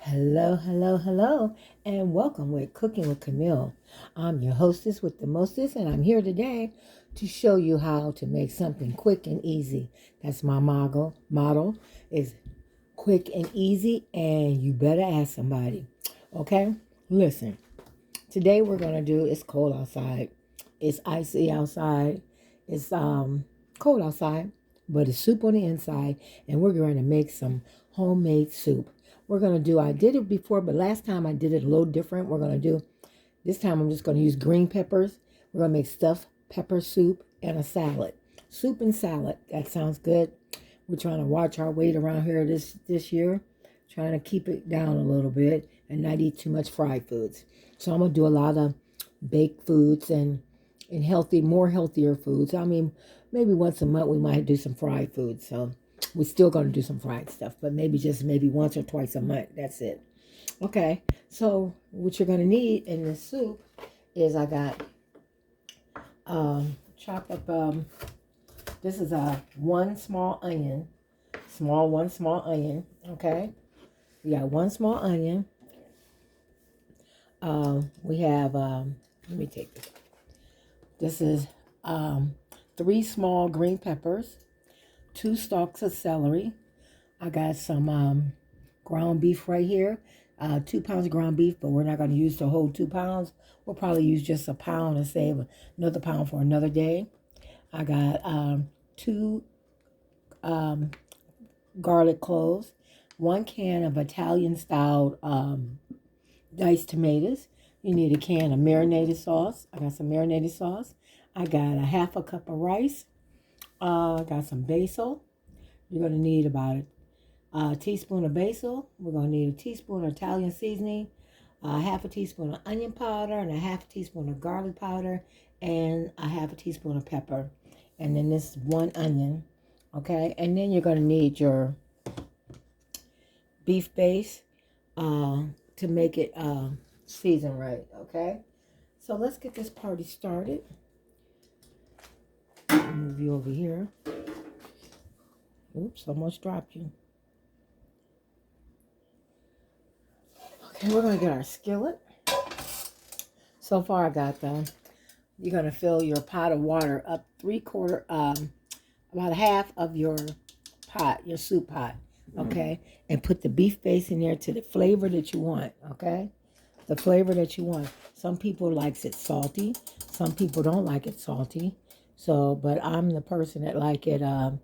Hello, hello, hello, and welcome with Cooking with Camille. I'm your hostess with the mostest, and I'm here today to show you how to make something quick and easy. That's my motto is quick and easy, and you better ask somebody. Okay? Listen, today we're gonna do. It's cold outside. It's icy outside. It's cold outside, but it's soup on the inside, and we're going to make some homemade soup. We're gonna do. I did it before, but last time I did it a little different. We're gonna do this time. I'm just gonna use green peppers. We're gonna make stuffed pepper soup and a salad. Soup and salad. That sounds good. We're trying to watch our weight around here this year, trying to keep it down a little bit and not eat too much fried foods. So I'm gonna do a lot of baked foods and more healthier foods. I mean, maybe once a month we might do some fried food. So we're still gonna do some fried stuff, but maybe once or twice a month. That's it. Okay. So what you're gonna need in this soup is I got chopped up. This is a one small onion, one small onion. Okay. We got one small onion. We have, let me take this. This is 3 small green peppers, 2 stalks of celery. I got some ground beef right here, 2 pounds of ground beef, but we're not going to use the whole 2 pounds. We'll probably use just a pound and save another pound for another day. I got 2 garlic cloves, 1 can of Italian-style diced tomatoes. You need a can of marinated sauce. I got some marinated sauce. I got a half a cup of rice. I got some basil. You're going to need about a teaspoon of basil. We're going to need a teaspoon of Italian seasoning, half a teaspoon of onion powder, and a half a teaspoon of garlic powder, and a half a teaspoon of pepper. And then this 1 onion. Okay, and then you're going to need your beef base to make it season right. Okay, so let's get this party started. Move you over here. Oops, almost dropped you. Okay, we're going to get our skillet. So far I got you're going to fill your pot of water up about half of your pot, your soup pot, okay? And put the beef base in there to the flavor that you want, okay? The flavor that you want. Some people likes it salty. Some people don't like it salty. So, but I'm the person that like it, I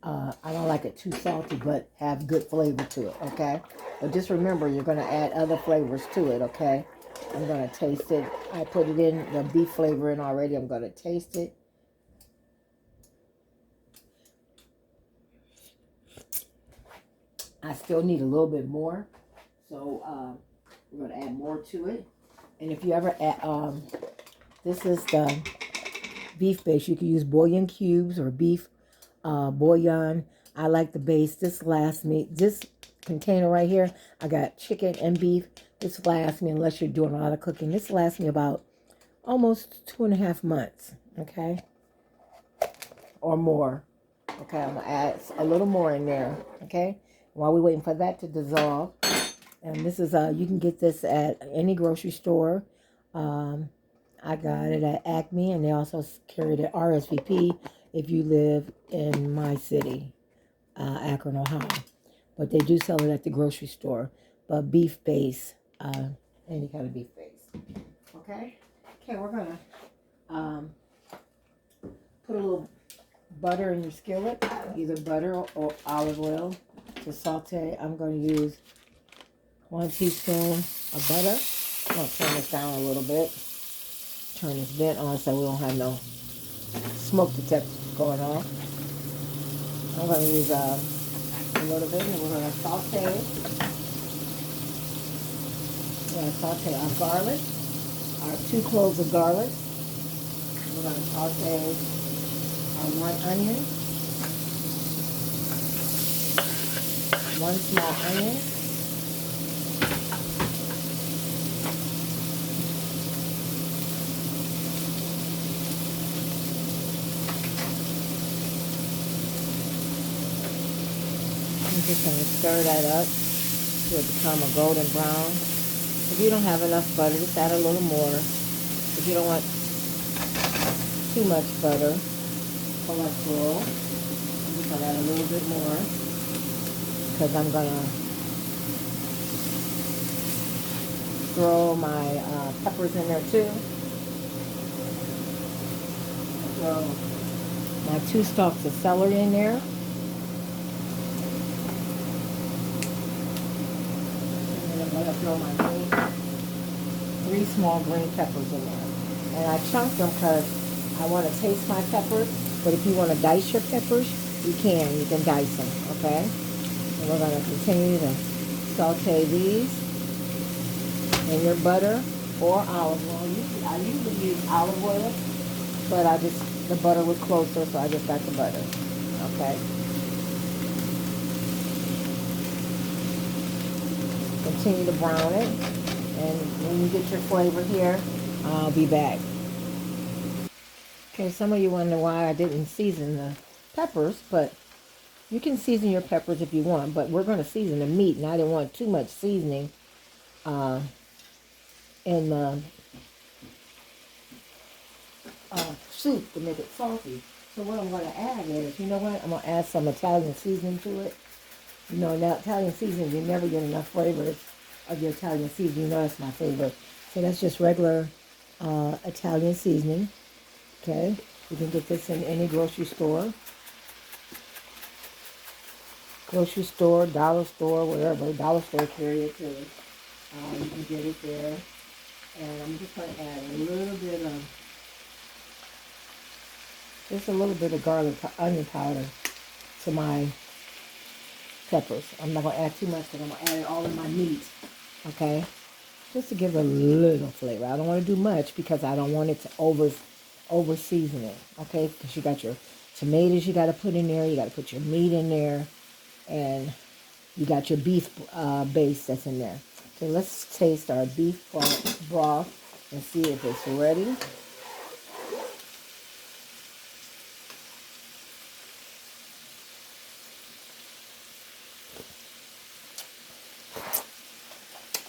don't like it too salty, but have good flavor to it, okay? But just remember, you're going to add other flavors to it, okay? I'm going to taste it. I put it in, the beef flavor in already. I'm going to taste it. I still need a little bit more. So we're going to add more to it. And if you ever add, this is the beef base. You can use bouillon cubes or beef bouillon. I like the base. This lasts me, this container right here, I got chicken and beef. This lasts me, unless you're doing a lot of cooking, this lasts me about almost 2.5 months, okay? Or more. Okay, I'm going to add a little more in there, okay? While we're waiting for that to dissolve. And this is, you can get this at any grocery store. I got it at Acme, and they also carry it at RSVP if you live in my city, Akron, Ohio. But they do sell it at the grocery store. But beef base, any kind of beef base. Okay? Okay, we're going to put a little butter in your skillet, either butter or olive oil to saute. I'm going to use 1 teaspoon of butter. I'm going to turn this down a little bit. Turn this vent on so we don't have no smoke detector going on. I'm going to use a little bit, and we're going to saute. We're going to saute our garlic, our 2 cloves of garlic. We're going to saute our 1 onion, 1 small onion. I'm just going to stir that up to it become a golden brown. If you don't have enough butter, just add a little more. If you don't want too much butter, cholesterol, I'm just gonna add a little bit more because I'm gonna throw my peppers in there too. Throw my 2 stalks of celery in there. And then I'm gonna throw my 3 small green peppers in there. And I chunk them because I want to taste my peppers. But if you want to dice your peppers, you can. You can dice them, okay? And we're going to continue to saute these in your butter or olive oil. I usually use olive oil, but the butter was closer, so I just got the butter, okay? Continue to brown it. And when you get your flavor here, I'll be back. Okay, some of you wonder why I didn't season the peppers, but you can season your peppers if you want, but we're going to season the meat, and I didn't want too much seasoning in the soup to make it salty. So what I'm going to add is, you know what, I'm going to add some Italian seasoning to it. You know, now Italian seasoning, you never get enough flavors of your Italian seasoning. You know that's my favorite. So that's just regular Italian seasoning. Okay, you can get this in any grocery store, dollar store, wherever. Dollar store carry it too. You can get it there. And I'm just going to add just a little bit of garlic, onion powder to my peppers. I'm not going to add too much because I'm going to add it all in my meat. Okay, just to give it a little flavor. I don't want to do much because I don't want it to over season it. Okay, because you got your tomatoes you got to put in there. You got to put your meat in there, and you got your beef base that's in there. So let's taste our beef broth and see if it's ready.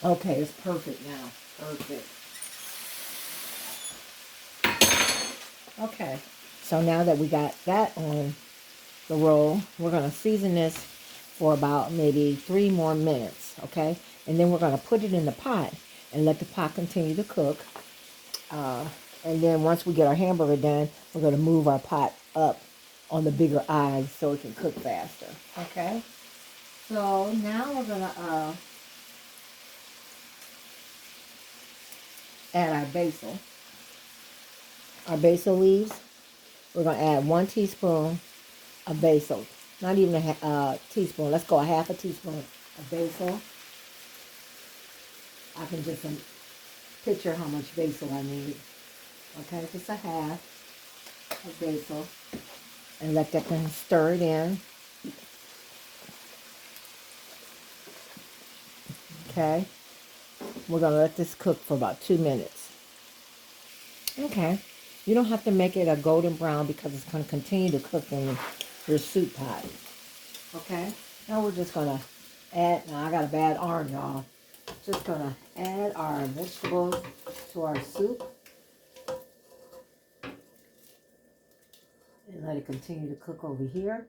Okay, it's perfect now. Perfect. Okay, so now that we got that on the roll, we're going to season this for about maybe 3 more minutes, okay? And then we're going to put it in the pot and let the pot continue to cook. And then once we get our hamburger done, we're going to move our pot up on the bigger eyes so it can cook faster, okay? So now we're going to add our basil. Our basil leaves. We're going to add 1 teaspoon of basil. Not even a teaspoon. Let's go a half a teaspoon of basil. I can just picture how much basil I need. Okay, just a half of basil. And let that thing stir it in. Okay. We're going to let this cook for about 2 minutes. Okay. You don't have to make it a golden brown because it's going to continue to cook in your soup pot. Okay. Now we're just going to add, now I got a bad arm, y'all. Just going to add our vegetables to our soup. And let it continue to cook over here.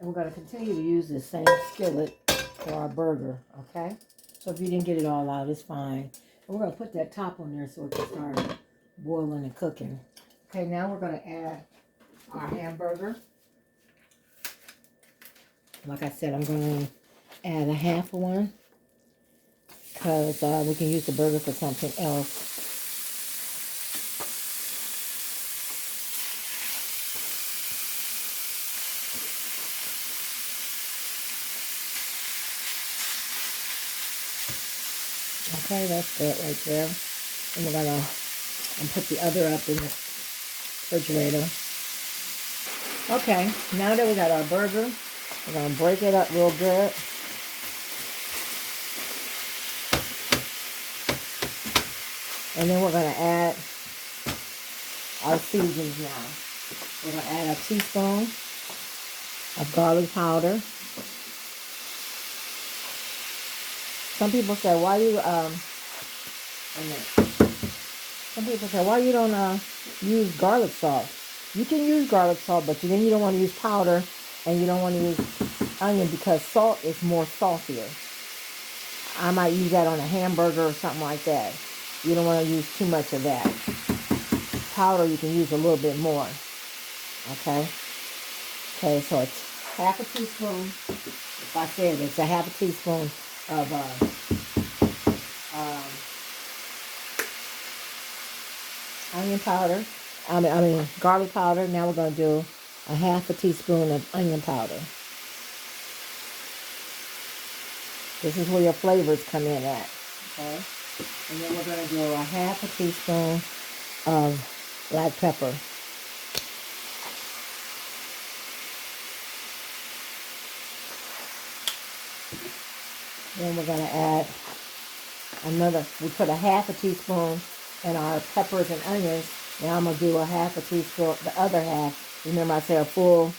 And we're going to continue to use the same skillet for our burger, okay? So if you didn't get it all out, it's fine. And we're going to put that top on there so it can start boiling and cooking. Okay, now we're going to add our hamburger. Like I said, I'm going to add a half of one because we can use the burger for something else. Okay, that's good right there. And we're going to put the other up in the refrigerator. Okay, now that we got our burger, we're going to break it up real good. And then we're going to add our seasonings now. We're going to add a teaspoon of garlic powder. Some people say, why you wait a minute. Some people say, why you don't use garlic salt? You can use garlic salt, but then you don't want to use powder, and you don't want to use onion because salt is more saltier. I might use that on a hamburger or something like that. You don't want to use too much of that. Powder, you can use a little bit more. Okay? Okay, so it's half a teaspoon. If I said it's a half a teaspoon of onion powder. I mean garlic powder. Now we're going to do a half a teaspoon of onion powder. This is where your flavors come in at. Okay? And then we're going to do a half a teaspoon of black pepper. Then we're going to add we put a half a teaspoon in our peppers and onions. Now I'm going to do a half a teaspoon, the other half. Remember I said a full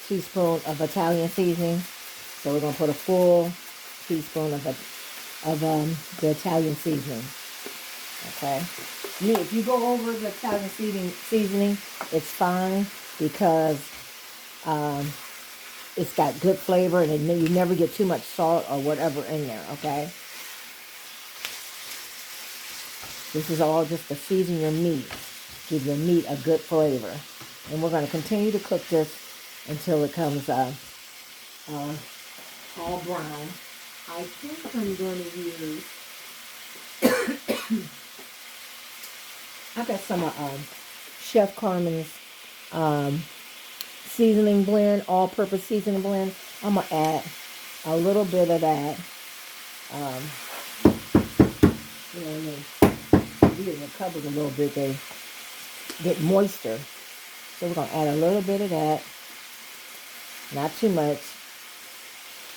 teaspoon of Italian seasoning. So we're going to put a full teaspoon of the Italian seasoning. Okay. If you go over the Italian seasoning, it's fine because it's got good flavor and you never get too much salt or whatever in there. Okay. This is all just to season your meat. Give your meat a good flavor. And we're going to continue to cook this until it comes all brown. I think I'm going to use... I got some Chef Carmen's seasoning blend, all-purpose seasoning blend. I'm going to add a little bit of that. You know what I mean? In the cupboard a little bit, they get moisture. So we're going to add a little bit of that. Not too much.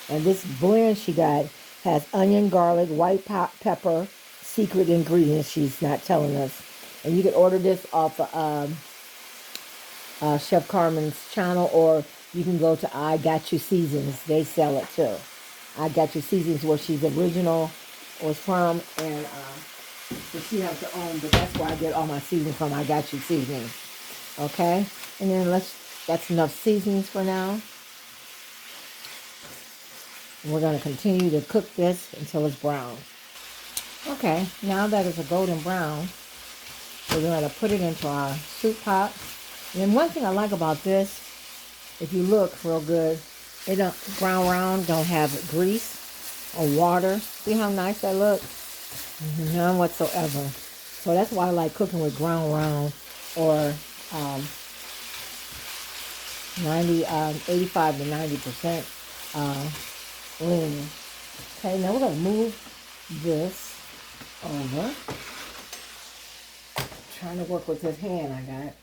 And this blend she got has onion, garlic, white pepper, secret ingredients she's not telling us. And you can order this off of Chef Carmen's channel, or you can go to I Got You Seasons. They sell it too. I Got You Seasons where she's original or from, and so she has her own, but that's where I get all my seasonings from. I Got You Seasonings. Okay? And then that's enough seasonings for now. And we're going to continue to cook this until it's brown. Okay, now that it's a golden brown, we're going to put it into our soup pot. And then one thing I like about this, if you look real good, they don't, ground round don't have grease or water. See how nice that looks? None whatsoever. So that's why I like cooking with ground round or 85 to 90% lean. Okay, now we're going to move this over. Trying to work with this hand I got.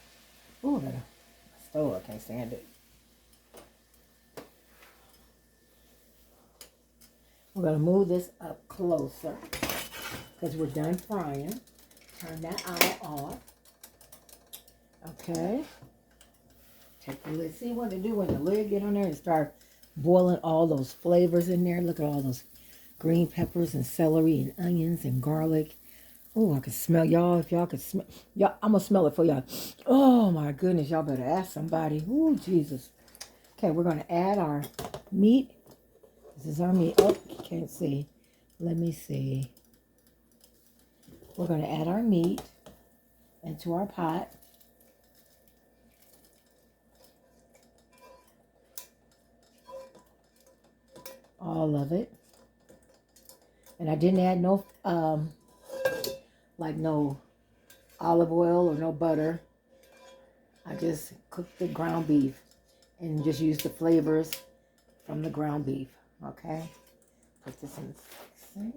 Ooh, the stove, I can't stand it. We're going to move this up closer because we're done frying. Turn that eye off. Okay. Take the lid. See what to do when the lid get on there and start boiling all those flavors in there. Look at all those green peppers and celery and onions and garlic. Oh, I can smell y'all. If y'all could smell, y'all, I'm gonna smell it for y'all. Oh my goodness, y'all better ask somebody. Oh Jesus. Okay, we're gonna add our meat. This is our meat. Oh, you can't see. Let me see. We're gonna add our meat into our pot. All of it. And I didn't add no no olive oil or no butter. I just cooked the ground beef and just used the flavors from the ground beef. Okay, put this in the sink.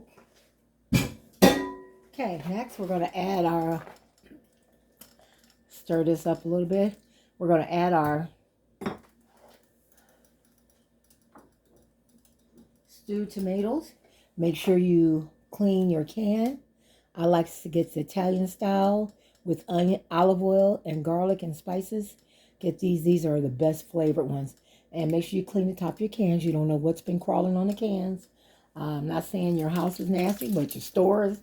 Okay, next we're going to add our, stir this up a little bit. We're going to add our stewed tomatoes. Make sure you clean your can. I like to get the Italian style with onion, olive oil, and garlic and spices. Get these. These are the best flavored ones. And make sure you clean the top of your cans. You don't know what's been crawling on the cans. I'm not saying your house is nasty, but your stores,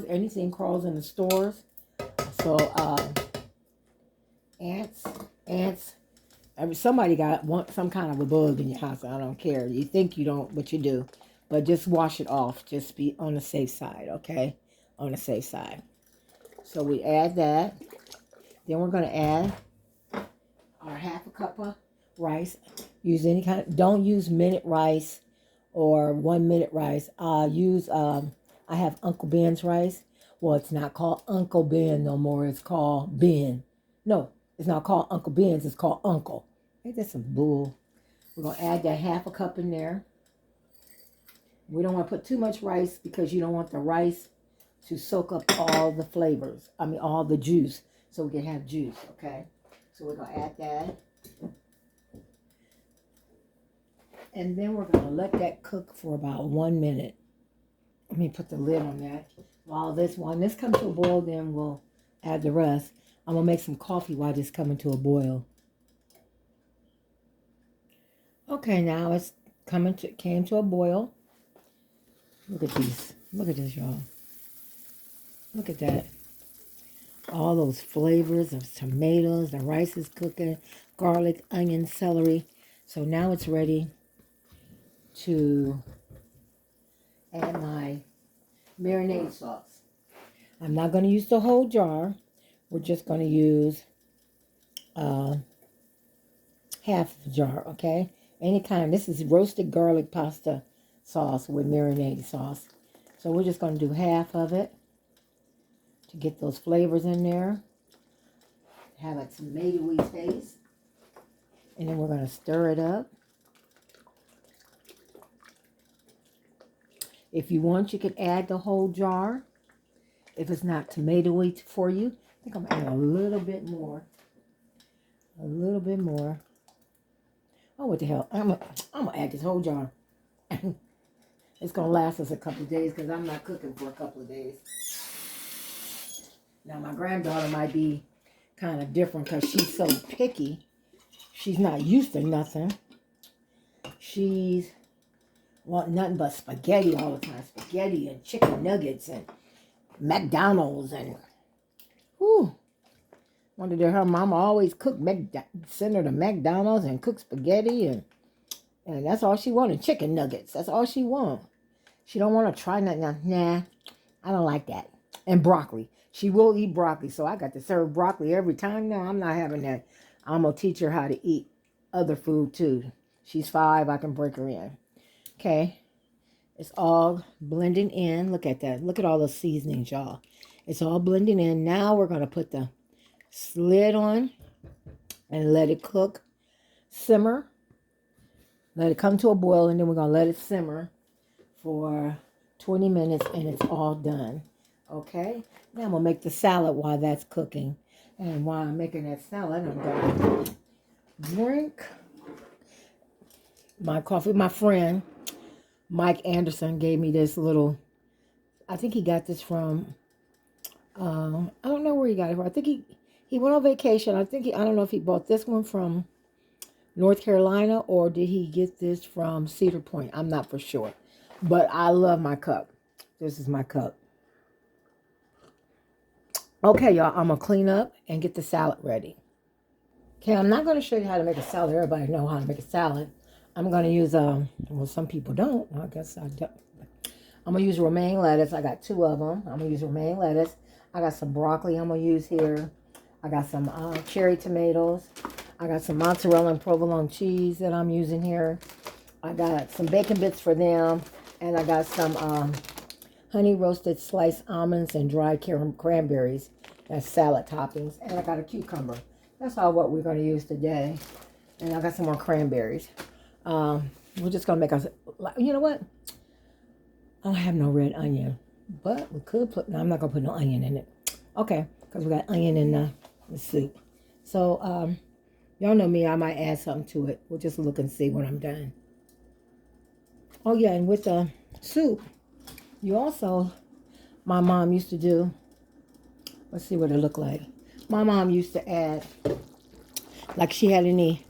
anything crawls in the stores. So ants. Somebody got some kind of a bug in your house. I don't care. You think you don't, but you do. But just wash it off. Just be on the safe side, okay? On the safe side. So we add that. Then we're going to add our half a cup of rice. Use any kind of, don't use minute rice or 1 minute rice. I have Uncle Ben's rice. Well, it's not called Uncle Ben no more. It's called Ben. No, it's not called Uncle Ben's. It's called Uncle. Ain't that some bull? We're going to add that half a cup in there. We don't want to put too much rice because you don't want the rice to soak up all the flavors. I mean, all the juice. So we can have juice, okay? So we're going to add that. And then we're going to let that cook for about 1 minute. Let me put the lid on that. While this comes to a boil, then we'll add the rest. I'm going to make some coffee while this coming to a boil. Okay, now it's came to a boil. Look at these. Look at this, y'all. Look at that. All those flavors of tomatoes, the rice is cooking, garlic, onion, celery. So now it's ready to add my marinade sauce. I'm not going to use the whole jar. We're just going to use half the jar, okay? Any kind. This is roasted garlic pasta sauce with marinade sauce. So we're just going to do half of it to get those flavors in there. Have a tomatoey taste. And then we're going to stir it up. If you want, you could add the whole jar. If it's not tomatoey for you, I think I'm adding a little bit more. A little bit more. Oh, what the hell? I'm gonna add this whole jar. It's going to last us a couple of days because I'm not cooking for a couple of days. Now, my granddaughter might be kind of different because she's so picky. She's not used to nothing. She's want nothing but spaghetti all the time. Spaghetti and chicken nuggets and McDonald's and whew. Wondered if her mama always cooked, send her to McDonald's and cook spaghetti and that's all she wanted. Chicken nuggets. That's all she wanted. She don't want to try nothing. Nah, I don't like that. And broccoli. She will eat broccoli, so I got to serve broccoli every time. No, I'm not having that. I'm going to teach her how to eat other food too. She's 5. I can break her in. Okay. It's all blending in. Look at that. Look at all the seasonings, y'all. It's all blending in. Now we're going to put the lid on and let it cook. Simmer. Let it come to a boil, and then we're going to let it simmer for 20 minutes, and it's all done. Okay? Now I'm going to make the salad while that's cooking. And while I'm making that salad, I'm going to drink my coffee. My friend, Mike Anderson, gave me this little, I think he got this from, I don't know where he got it from. I think he went on vacation. I don't know if he bought this one from North Carolina or did he get this from Cedar Point. I'm not for sure. But I love my cup. This is my cup. Okay, y'all, I'm going to clean up and get the salad ready. Okay, I'm not going to show you how to make a salad. Everybody know how to make a salad. I'm going to use, well, some people don't. I guess I don't. I'm going to use romaine lettuce. I got 2 of them. I'm going to use romaine lettuce. I got some broccoli I'm going to use here. I got some cherry tomatoes. I got some mozzarella and provolone cheese that I'm using here. I got some bacon bits for them. And I got some honey roasted sliced almonds and dried cranberries as salad toppings. And I got a cucumber. That's all what we're going to use today. And I got some more cranberries. We're just going to make a, you know what? I don't have no red onion. But we could put, no, I'm not going to put no onion in it. Okay, because we got onion in the soup. So, y'all know me, I might add something to it. We'll just look and see when I'm done. Oh, yeah, and with the soup, you also, my mom used to do, let's see what it looked like. My mom used to add, like she had any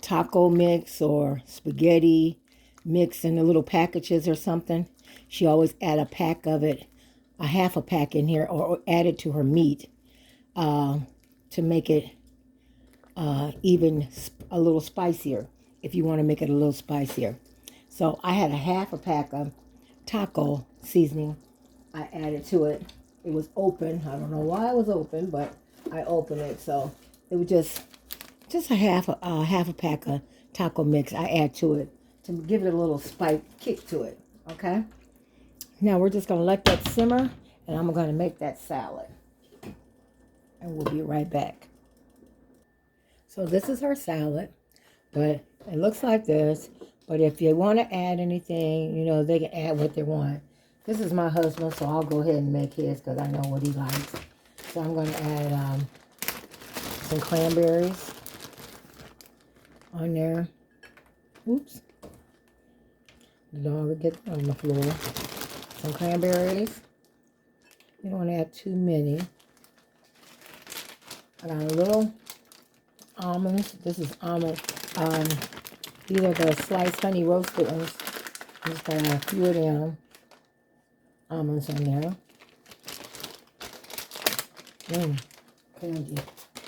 taco mix or spaghetti mix in the little packages or something, she always add a pack of it, a half a pack in here, or add it to her meat to make it even a little spicier, if you want to make it a little spicier. So I had a half a pack of taco seasoning. I added to it. It was open. I don't know why it was open, but I opened it. So it was just a half a pack of taco mix I add to it to give it a little spice kick to it. Okay. Now we're just gonna let that simmer, and I'm gonna make that salad, and we'll be right back. So this is her salad, but it looks like this. But if you want to add anything, you know, they can add what they want. This is my husband, so I'll go ahead and make his because I know what he likes. So I'm going to add some cranberries on there. Oops. The dog will get on the floor. Some cranberries. You don't want to add too many. I got a little almonds. This is almond. These are the sliced honey roasted ones. Just got a few of them almonds on there. Candy.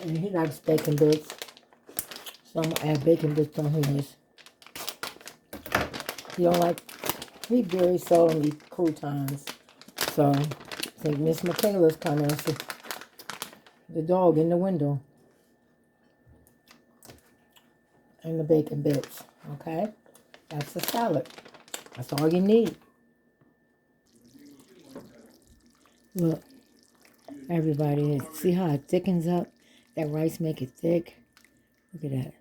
And he likes bacon bits, so I'm gonna add bacon bits on his. He don't like. He very seldom eat croutons, so I think Miss Michaela's coming. So the dog in the window. And the bacon bits, okay? That's the salad. That's all you need. Look, everybody, see how it thickens up? That rice make it thick. Look at that.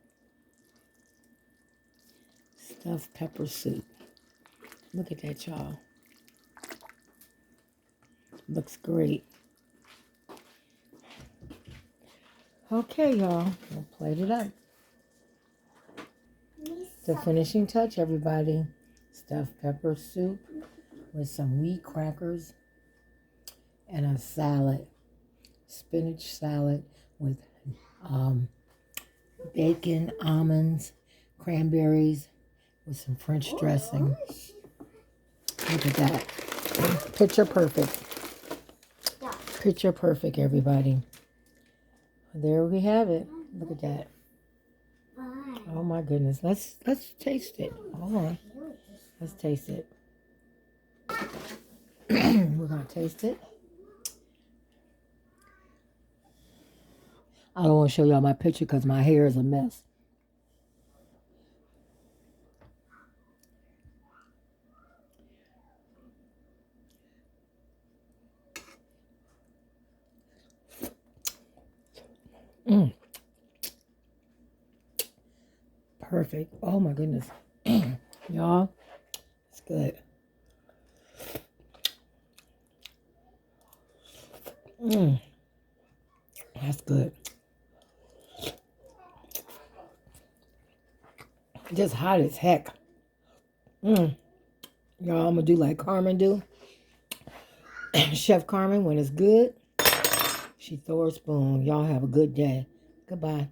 Stuffed pepper soup. Look at that, y'all. Looks great. Okay, y'all. We'll plate it up. The finishing touch, everybody. Stuffed pepper soup with some wheat crackers and a salad. Spinach salad with bacon, almonds, cranberries with some French dressing. Look at that. Picture perfect. Picture perfect, everybody. There we have it. Look at that. Oh my goodness. Let's taste it. Hold on. Let's taste it. We're gonna taste it. I don't want to show y'all my picture because my hair is a mess. Perfect. Oh my goodness. Y'all, it's good. That's good. Just hot as heck. Y'all, I'm gonna do like Carmen do. Chef Carmen, when it's good, she throw her spoon. Y'all have a good day. Goodbye.